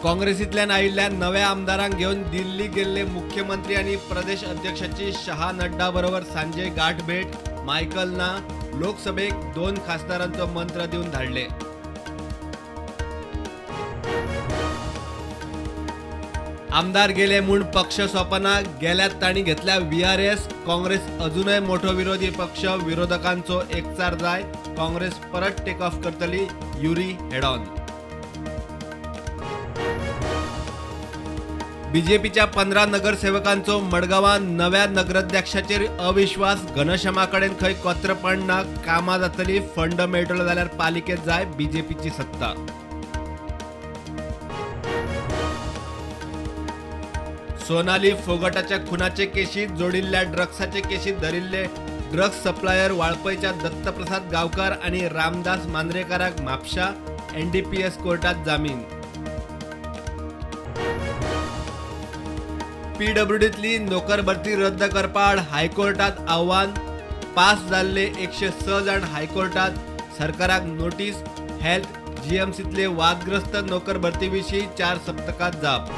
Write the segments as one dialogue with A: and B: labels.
A: काँग्रेसींतल्यान आयिल्ल्या नव्या आमदारांक घेवन दिल्ली गेल्ले मुख्यमंत्री आणि प्रदेश अध्यक्षाची शहा नड्डा बरोबर सांजे गाठ भेट. मायकलना लोकसभेक 2 खासदारांचो मंत्र दिवन धाडले. आमदार गेले म्हूण पक्ष सोंपना. गेल्यात तांणी घेतल्या VRS. काँग्रेस अजूनय मोठो विरोधी पक्ष. विरोधकांचो एकचार जाय. काँग्रेस परत टेक ऑफ करतली. Yuri head on. बीजेपीच्या 15 नगरसेवकांचो मडगांवां नव्या नगराध्यक्षाचेर अविश्वास. घनश्यामा कडेन खंय कोत्रपण ना. कामां जातली. फंड मेळटलो जाल्यार पालिकेत जाय बीजेपीची सत्ता. सोनाली फोगटाच्या खुनाचे केशीत जोडिल्ल्या ड्रग्साचे केशीत धरिल्ले ड्रग्स सप्लायर वाळपयच्या दत्तप्रसाद गांवकार आणि रामदास मांद्रेकाराक म्हापशा NDPS कोर्टात जामीन. PWDतली नोकर भरती रद्द करपा आड हायकोर्टात आव्हान. पास जाल्ले 106 जाण हायकोर्टात. सरकाराक नोटीस. हेल्थ GMCतले वादग्रस्त नोकर भरती विशीं 4 सप्तकात जाप.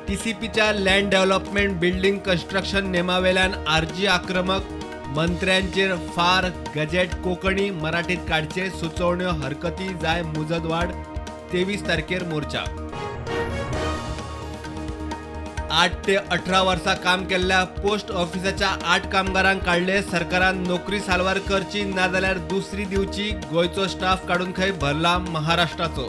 A: TCPच्या लँड डेव्हलपमेंट बिल्डिंग कन्स्ट्रक्शन नेमावेल्यान आरजी आक्रमक. मंत्र्यांचेर फार गजेट कोंकणी मराठीत काडचे. सुचोवण्यो हरकती जाय मुजतवाड. 23 तारखेर मोर्चा. 8 ते 18 वर्सां काम केल्ल्या पोस्ट ऑफिसाच्या 8 कामगारांक काडले. सरकारान नोकरी साल्वार करची नाजाल्यार दुसरी दिवची. गोंयचो स्टाफ काडून खंय भरला महाराष्ट्राचो.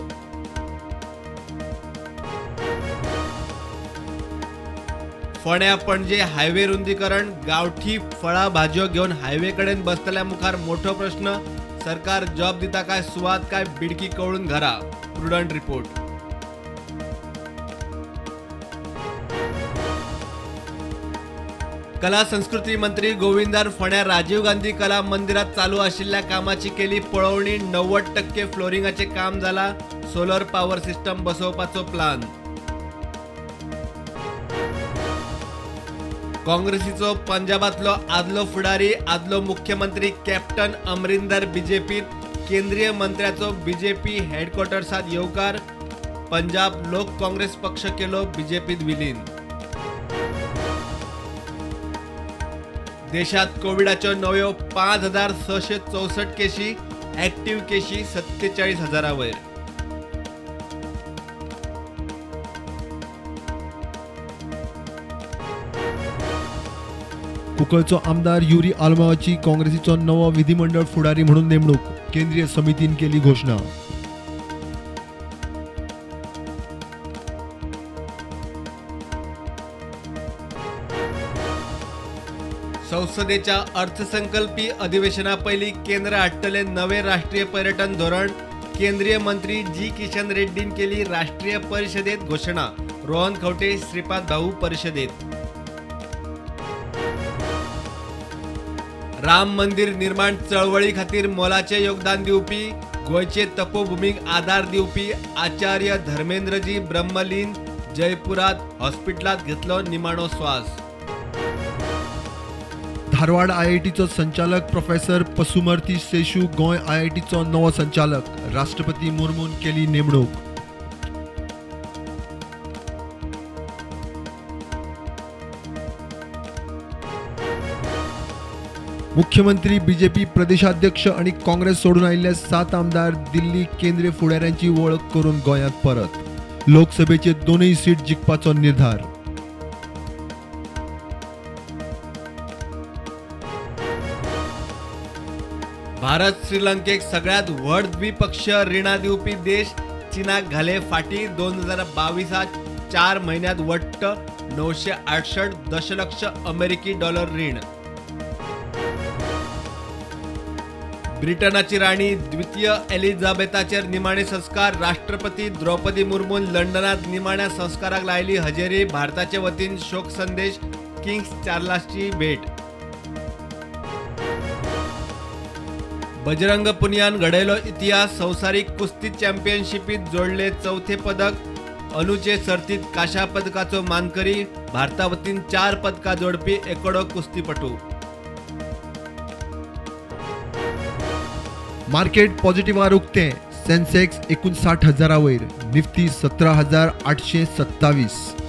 A: फोंड्या पणजे हायवे रुंदीकरण. गांवठी फळां भाजयो घेवन हायवे कडेन बसतल्या मुखार मोठो प्रश्न. सरकार जॉब दिता काय सुवात काय बिडकी कवळून घरा. Prudent report. कला संस्कृती मंत्री गोविंदान फोंड्या राजीव गांधी कला मंदिरात चालू आशिल्ल्या कामाची केली पळोवणी. 90% फ्लोरिंगाचे काम जाला. सोलर पॉवर सिस्टम बसोवपाचो प्लान. काँग्रेसीचो पंजाबातलो आदलो फुडारी आदलो मुख्यमंत्री कॅप्टन अमरिंदर बीजेपीत. केंद्रीय मंत्र्याचो बीजेपी हेडक्वॉर्टर्सात येवकार. पंजाब लोक काँग्रेस पक्ष केलो बीजेपीत विलीन. देशात कोविडाच्यो नव्यो 5,664 केशी. ॲक्टिव्ह केशी 47,000 वयर.
B: कुंकळचो आमदार युरी आल्मावाची काँग्रेसीचो नवो विधिमंडळ फुडारी म्हणून नेमणूक. केंद्रीय समितीन केली घोषणा.
A: संसदेच्या अर्थसंकल्पीय अधिवेशना पयलीं केंद्र हाडटले नवे राष्ट्रीय पर्यटन धोरण. केंद्रीय मंत्री जी किशन रेड्डीन केली राष्ट्रीय परिषदेत घोषणा. रोहन खंवटे श्रीपाद भाऊ परिषदेत. राम मंदिर निर्माण चळवळी खातीर मोलाचे योगदान दिवपी. गोंयचे तपोभूमीक आदार दिवपी आचार्य धर्मेंद्रजी ब्रह्मलीन. जयपुरात हॉस्पिटलात घेतलो निमाणो श्वास.
B: धारवाड IITचो संचालक प्रोफेसर पसुमर्ती सेशू गोंय IITचो नवो संचालक. राष्ट्रपती मुर्मून केली नेमणूक. मुख्यमंत्री बीजेपी प्रदेशाध्यक्ष आणि काँग्रेस सोडून आयिल्ले 7 आमदार दिल्ली केंद्रीय फुडाऱ्यांची वळख करून गोंयांत परत. लोकसभेचे 2 सीट जिखपाचो निर्धार.
A: भारत श्रीलंकेक सगळ्यात व्हड द्विपक्षीय रिणां दिवपी देश. चीनाक घाले फाटी. 2022 4 म्हयन्यांत वट्ट 968 दशलक्ष अमेरिकी डॉलर रीण. ब्रिटनाची राणी द्वितीय एलिझाबेथाचेर निमाणे संस्कार. राष्ट्रपती द्रौपदी मुर्मून लंडनात निमाण्या संस्काराक लायली हजेरी. भारताचे वतीन शोक संदेश. किंग्स चार्ल्सची भेट. बजरंग पुनियान घडयलो इतिहास. संवसारीक कुस्ती चॅम्पियनशिपीत जोडले 4थे पदक. अनुचे सर्तीत काशा पदकाचो मानकरी. भारता वतीन 4 पदकां जोडपी एकोडो कुस्तीपटू.
B: मार्केट पॉझिटिव्हार उक्तें. सेन्सेक्स 59,000 वयर, निफ्टी 17,827.